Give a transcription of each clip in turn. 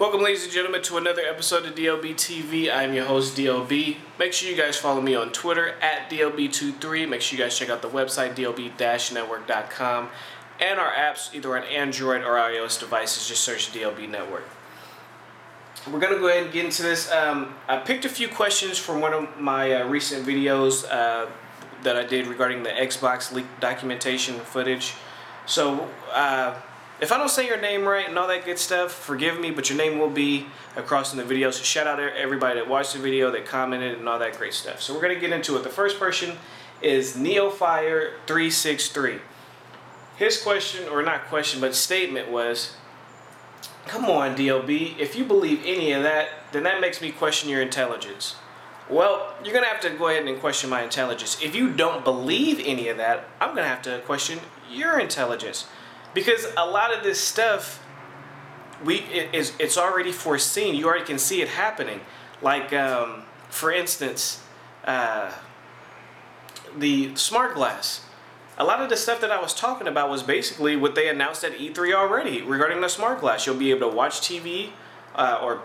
Welcome, ladies and gentlemen, to another episode of DLB TV. I'm your host, DLB. Make sure you guys follow me on Twitter at DLB23. Make sure you guys check out the website, DLB-Network.com, and our apps, either on Android or iOS devices. Just search DLB Network. We're going to go ahead and get into this. I picked a few questions from one of my recent videos that I did regarding the Xbox leak documentation footage. So, if I don't say your name right and all that good stuff, forgive me, but your name will be across in the video. So shout out to everybody that watched the video, that commented, and all that great stuff. So we're going to get into it. The first person is NeoFire363. His question, or not question, but statement was, come on, DLB, if you believe any of that, then that makes me question your intelligence. Well, you're going to have to go ahead and question my intelligence. If you don't believe any of that, I'm going to have to question your intelligence. Because a lot of this stuff, it's already foreseen. You already can see it happening. Like, for instance, the smart glass. A lot of the stuff that I was talking about was basically what they announced at E3 already regarding the smart glass. You'll be able to watch TV or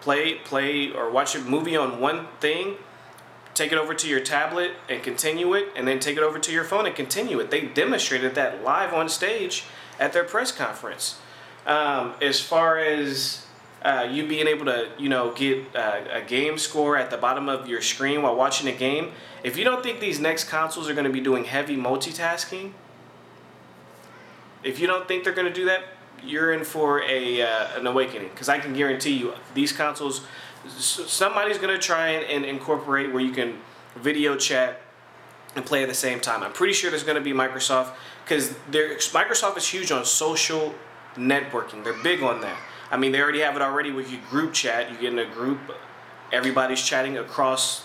play or watch a movie on one thing, take it over to your tablet and continue it, and then take it over to your phone and continue it. They demonstrated that live on stage at their press conference. As far as you being able to, get a game score at the bottom of your screen while watching a game, if you don't think these next consoles are going to be doing heavy multitasking, if you don't think they're going to do that, you're in for an awakening. Because I can guarantee you, these consoles, somebody's going to try and incorporate where you can video chat and play at the same time. I'm pretty sure there's going to be Microsoft, because Microsoft is huge on social networking. They're big on that. I mean, they already have it already with your group chat. You get in a group, everybody's chatting across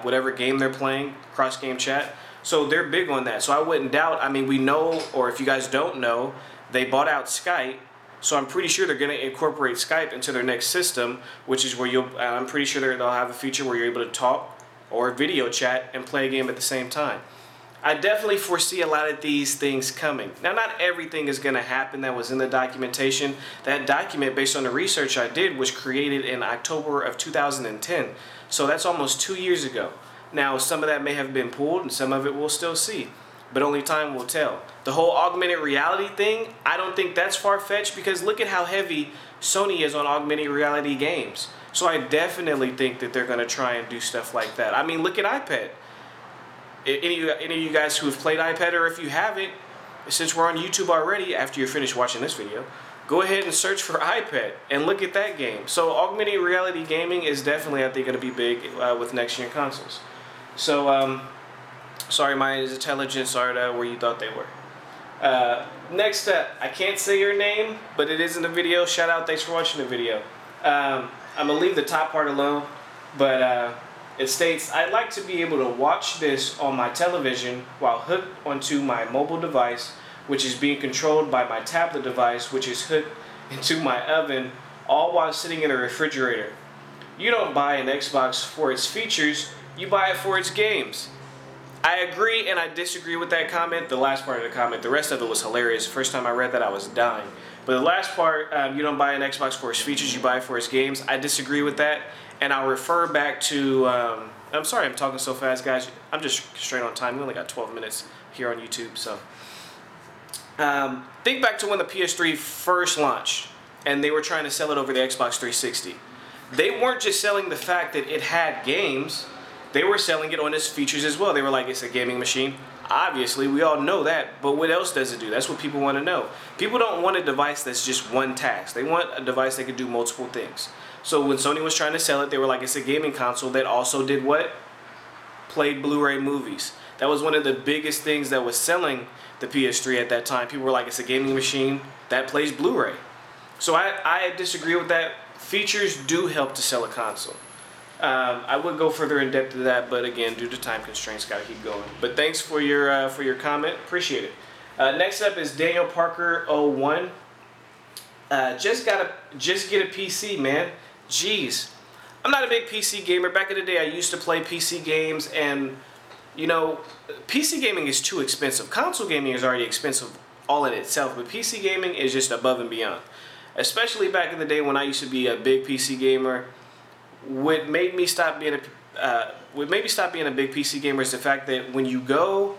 whatever game they're playing, cross-game chat. So they're big on that. So I wouldn't doubt, I mean, we know, or if you guys don't know, they bought out Skype. So I'm pretty sure they're going to incorporate Skype into their next system, which is where I'm pretty sure they'll have a feature where you're able to talk or video chat and play a game at the same time. I definitely foresee a lot of these things coming. Now, not everything is going to happen that was in the documentation. That document, based on the research I did, was created in October of 2010. So that's almost 2 years ago. Now, some of that may have been pulled, and some of it we'll still see. But only time will tell. The whole augmented reality thing, I don't think that's far-fetched, because look at how heavy Sony is on augmented reality games. So I definitely think that they're going to try and do stuff like that. I mean, look at iPad. Any of you guys who have played iPad, or if you haven't, since we're on YouTube already, after you're finished watching this video, go ahead and search for iPad and look at that game. So augmented reality gaming is definitely, I think, going to be big with next-gen consoles. So, sorry, my intelligence aren't where you thought they were. Next up, I can't say your name, but it is in the video. Shout out, thanks for watching the video. I'm going to leave the top part alone, but it states, I'd like to be able to watch this on my television while hooked onto my mobile device, which is being controlled by my tablet device, which is hooked into my oven, all while sitting in a refrigerator. You don't buy an Xbox for its features, you buy it for its games. I agree and I disagree with that comment. The last part of the comment, the rest of it was hilarious. The first time I read that, I was dying. But the last part, you don't buy an Xbox for its features, you buy it for its games. I disagree with that. And I'll refer back to, I'm sorry I'm talking so fast, guys. I'm just straight on time. We only got 12 minutes here on YouTube. So think back to when the PS3 first launched and they were trying to sell it over the Xbox 360. They weren't just selling the fact that it had games. They were selling it on its features as well. They were like, it's a gaming machine. Obviously, we all know that, but what else does it do? That's what people want to know. People don't want a device that's just one task. They want a device that can do multiple things. So when Sony was trying to sell it, they were like, it's a gaming console that also did what? Played Blu-ray movies. That was one of the biggest things that was selling the PS3 at that time. People were like, it's a gaming machine that plays Blu-ray. So I disagree with that. Features do help to sell a console. I would go further in depth to that, but again, due to time constraints, gotta keep going. But thanks for your comment, appreciate it. Next up is Daniel Parker 01. Just get a PC, man. Jeez, I'm not a big PC gamer. Back in the day, I used to play PC games, and PC gaming is too expensive. Console gaming is already expensive all in itself, but PC gaming is just above and beyond. especially back in the day when I used to be a big PC gamer. What made me stop being a big PC gamer is the fact that when you go,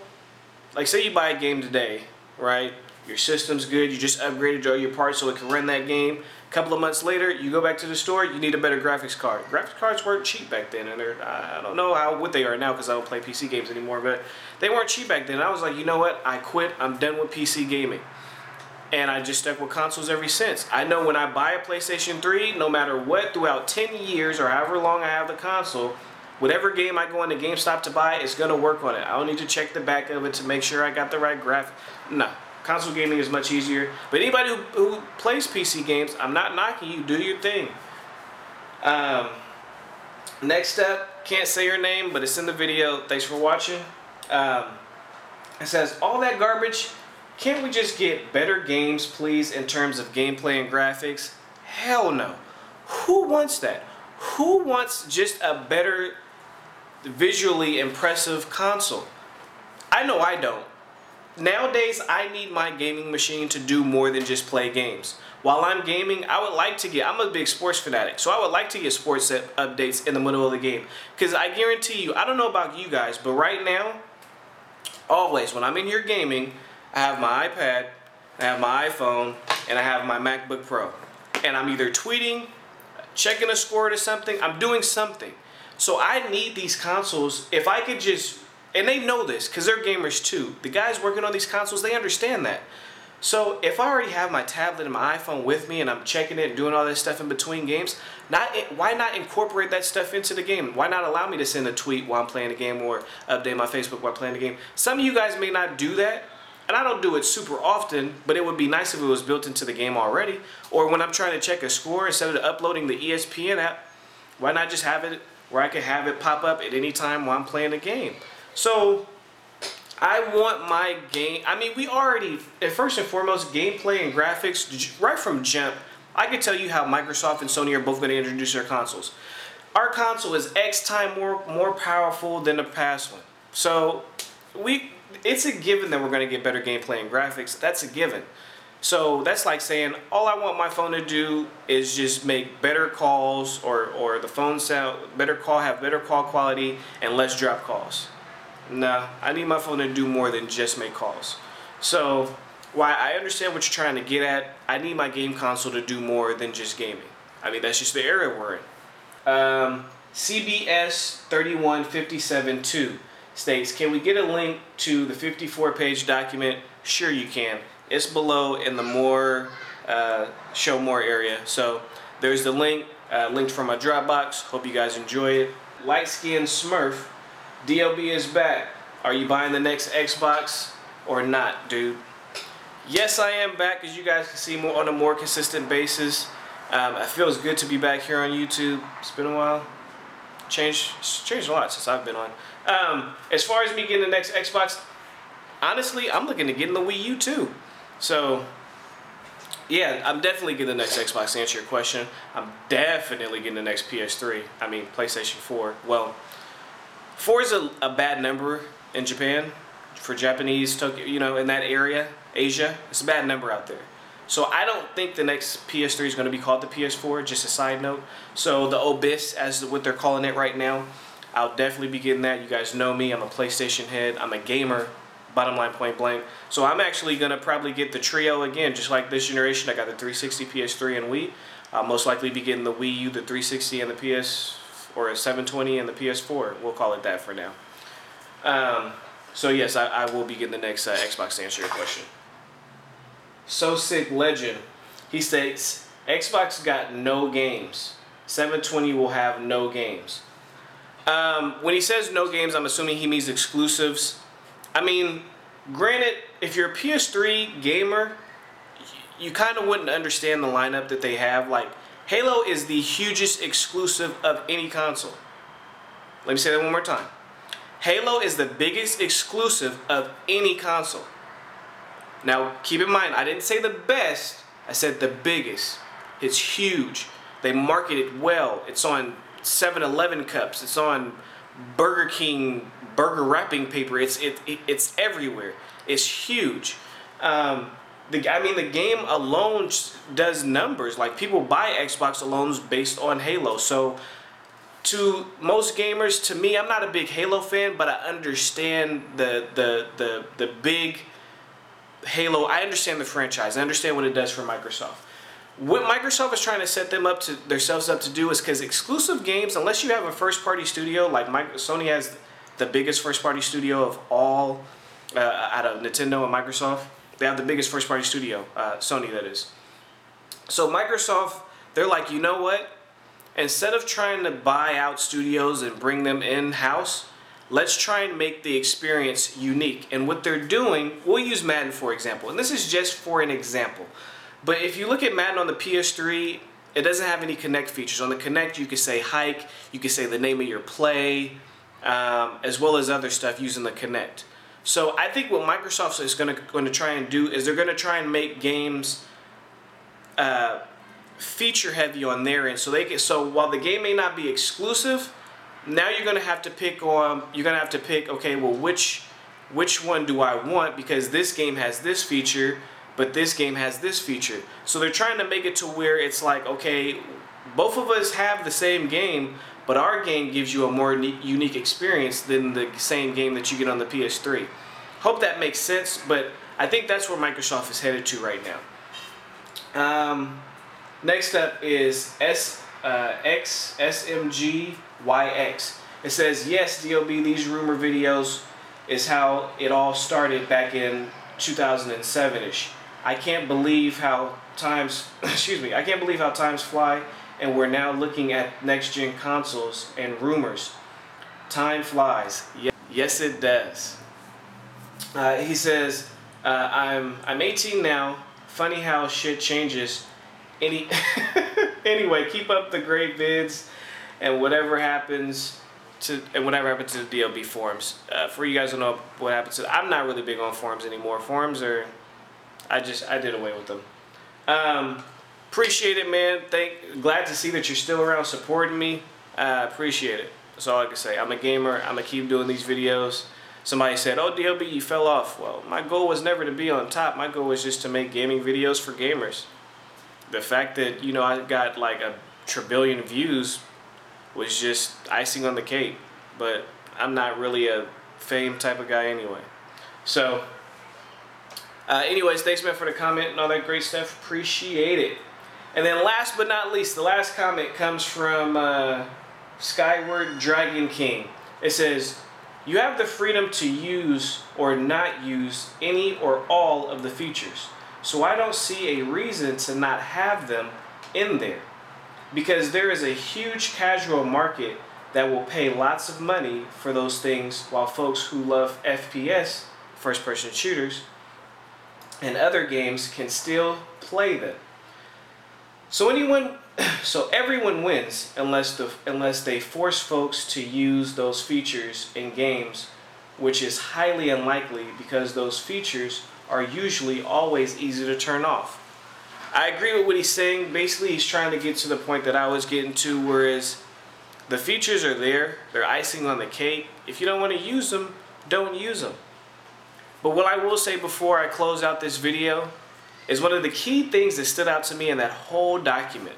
like say you buy a game today, right? Your system's good, you just upgraded all your parts so it can run that game. A couple of months later, you go back to the store, you need a better graphics card. Graphics cards weren't cheap back then, and I don't know what they are now because I don't play PC games anymore, but they weren't cheap back then. I was like, you know what? I quit. I'm done with PC gaming. And I just stuck with consoles ever since. I know when I buy a PlayStation 3, no matter what, throughout 10 years or however long I have the console, whatever game I go into GameStop to buy, it's going to work on it. I don't need to check the back of it to make sure I got the right graphic. No. Console gaming is much easier. But anybody who plays PC games, I'm not knocking you. Do your thing. Next up, can't say your name, but it's in the video. Thanks for watching. It says, all that garbage, can't we just get better games, please, in terms of gameplay and graphics? Hell no. Who wants that? Who wants just a better, visually impressive console? I know I don't. Nowadays, I need my gaming machine to do more than just play games. While I'm gaming, I would like to get, I'm a big sports fanatic, so I would like to get sports updates in the middle of the game. Because I guarantee you, I don't know about you guys, but right now, always, when I'm in here gaming, I have my iPad, I have my iPhone, and I have my MacBook Pro. And I'm either tweeting, checking a score to something, I'm doing something. So I need these consoles. If I could just, and they know this because they're gamers too. The guys working on these consoles, they understand that. So if I already have my tablet and my iPhone with me and I'm checking it and doing all this stuff in between games, why not incorporate that stuff into the game? Why not allow me to send a tweet while I'm playing the game or update my Facebook while playing the game? Some of you guys may not do that, and I don't do it super often, but it would be nice if it was built into the game already. Or when I'm trying to check a score, instead of uploading the ESPN app, why not just have it where I can have it pop up at any time while I'm playing the game? So I want my game, I mean, we already, first and foremost, gameplay and graphics, right from jump, I can tell you how Microsoft and Sony are both going to introduce their consoles. Our console is X time more powerful than the past one. So it's a given that we're going to get better gameplay and graphics. That's a given. So that's like saying, all I want my phone to do is just make better calls, or the phone sound, have better call quality and less drop calls. Nah, I need my phone to do more than just make calls. So, while I understand what you're trying to get at, I need my game console to do more than just gaming. I mean, that's just the area we're in. CBS 3157-2 states, can we get a link to the 54-page document? Sure you can. It's below in the more, show more area. So, there's the link, linked from my Dropbox. Hope you guys enjoy it. Light Skin Smurf, DLB is back. Are you buying the next Xbox or not, dude? Yes, I am back, as you guys can see, on a more consistent basis. It feels good to be back here on YouTube. It's been a while. It's changed a lot since I've been on. As far as me getting the next Xbox, honestly, I'm looking to get in the Wii U too. So, yeah, I'm definitely getting the next Xbox to answer your question. I'm definitely getting the next PS3. I mean, PlayStation 4. Well, 4 is a bad number in Japan for Japanese, Tokyo, you know, in that area, Asia. It's a bad number out there. So I don't think the next PS3 is going to be called the PS4, just a side note. So the Obis, as what they're calling it right now, I'll definitely be getting that. You guys know me, I'm a PlayStation head, I'm a gamer, bottom line, point blank. So I'm actually going to probably get the trio again, just like this generation. I got the 360, PS3, and Wii. I'll most likely be getting the Wii U, the 360, and the PS, or a 720 and the PS4. We'll call it that for now. So yes, I will be getting the next Xbox to answer your question. So Sick Legend, he states, Xbox got no games. 720 will have no games. When he says no games, I'm assuming he means exclusives. I mean, granted, if you're a PS3 gamer, you kind of wouldn't understand the lineup that they have. Like, Halo is the hugest exclusive of any console. Let me say that one more time. Halo is the biggest exclusive of any console. Now, keep in mind, I didn't say the best, I said the biggest. It's huge. They market it well. It's on 7-Eleven cups. It's on Burger King burger wrapping paper. It's everywhere. It's huge. I mean, the game alone does numbers. Like, people buy Xbox alone based on Halo. So, to most gamers, to me, I'm not a big Halo fan, but I understand the big Halo. I understand the franchise. I understand what it does for Microsoft. What Microsoft is trying to set themselves up to do is, because exclusive games, unless you have a first-party studio, like Sony has the biggest first-party studio of all out of Nintendo and Microsoft. They have the biggest first-party studio, Sony that is. So Microsoft, they're like, you know what? Instead of trying to buy out studios and bring them in-house, let's try and make the experience unique. And what they're doing, we'll use Madden for example, and this is just for an example. But if you look at Madden on the PS3, it doesn't have any Connect features. On the Connect, you can say hike, you can say the name of your play, as well as other stuff using the Connect. So I think what Microsoft is going to try and do is they're going to try and make games feature heavy on their end. So while the game may not be exclusive, now you're going to have to pick okay, well, which one do I want, because this game has this feature, but this game has this feature. So they're trying to make it to where it's like, okay, both of us have the same game, but our game gives you a more unique experience than the same game that you get on the PS3. Hope that makes sense, but I think that's where Microsoft is headed to right now. Next up is SMGYX. It says, yes, DLB, these rumor videos is how it all started back in 2007-ish. I can't believe how times, I can't believe how times fly, and we're now looking at next-gen consoles and rumors. Time flies. Yes, it does. He says, I'm 18 now. Funny how shit changes. Anyway, keep up the great vids, and whatever happens to the DLB forums. For you guys who know what happened to, I'm not really big on forums anymore. Forums are, I did away with them. Appreciate it, man. Glad to see that you're still around supporting me. Appreciate it. That's all I can say. I'm a gamer. I'm gonna keep doing these videos. Somebody said, oh, DLB, you fell off. Well, my goal was never to be on top. My goal was just to make gaming videos for gamers. The fact that, you know, I got like a trillion views was just icing on the cake. But I'm not really a fame type of guy anyway. So, anyways, thanks, man, for the comment and all that great stuff. Appreciate it. And then last but not least, the last comment comes from Skyward Dragon King. It says, you have the freedom to use or not use any or all of the features. So I don't see a reason to not have them in there. Because there is a huge casual market that will pay lots of money for those things, while folks who love FPS, first-person shooters, and other games can still play them. So everyone wins unless they force folks to use those features in games, which is highly unlikely because those features are usually always easy to turn off. I agree with what he's saying. Basically, he's trying to get to the point that I was getting to, whereas the features are there, they're icing on the cake. If you don't want to use them, don't use them. But what I will say before I close out this video is one of the key things that stood out to me in that whole document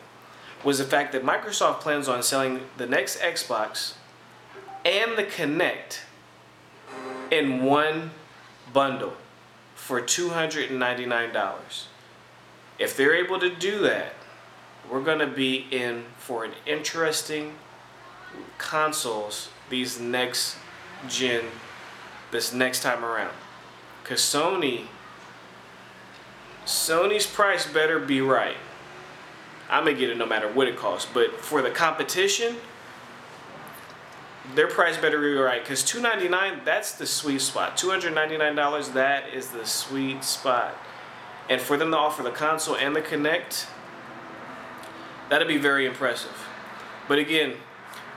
was the fact that Microsoft plans on selling the next Xbox and the Kinect in one bundle for $299. If they're able to do that, we're going to be in for an interesting consoles this next time around. Because Sony's price better be right. I'm going to get it no matter what it costs. But for the competition, their price better be right. Because $299, that's the sweet spot. $299, that is the sweet spot. And for them to offer the console and the Kinect, that'll be very impressive. But again,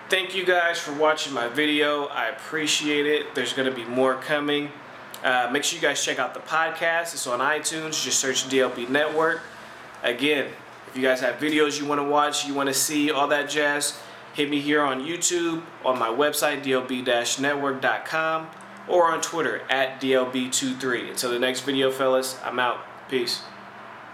thank you guys for watching my video. I appreciate it. There's going to be more coming. Make sure you guys check out the podcast. It's on iTunes. Just search DLB Network. Again, if you guys have videos you want to watch, you want to see, all that jazz, hit me here on YouTube, on my website, DLB-Network.com, or on Twitter, @DLB23. Until the next video, fellas, I'm out. Peace.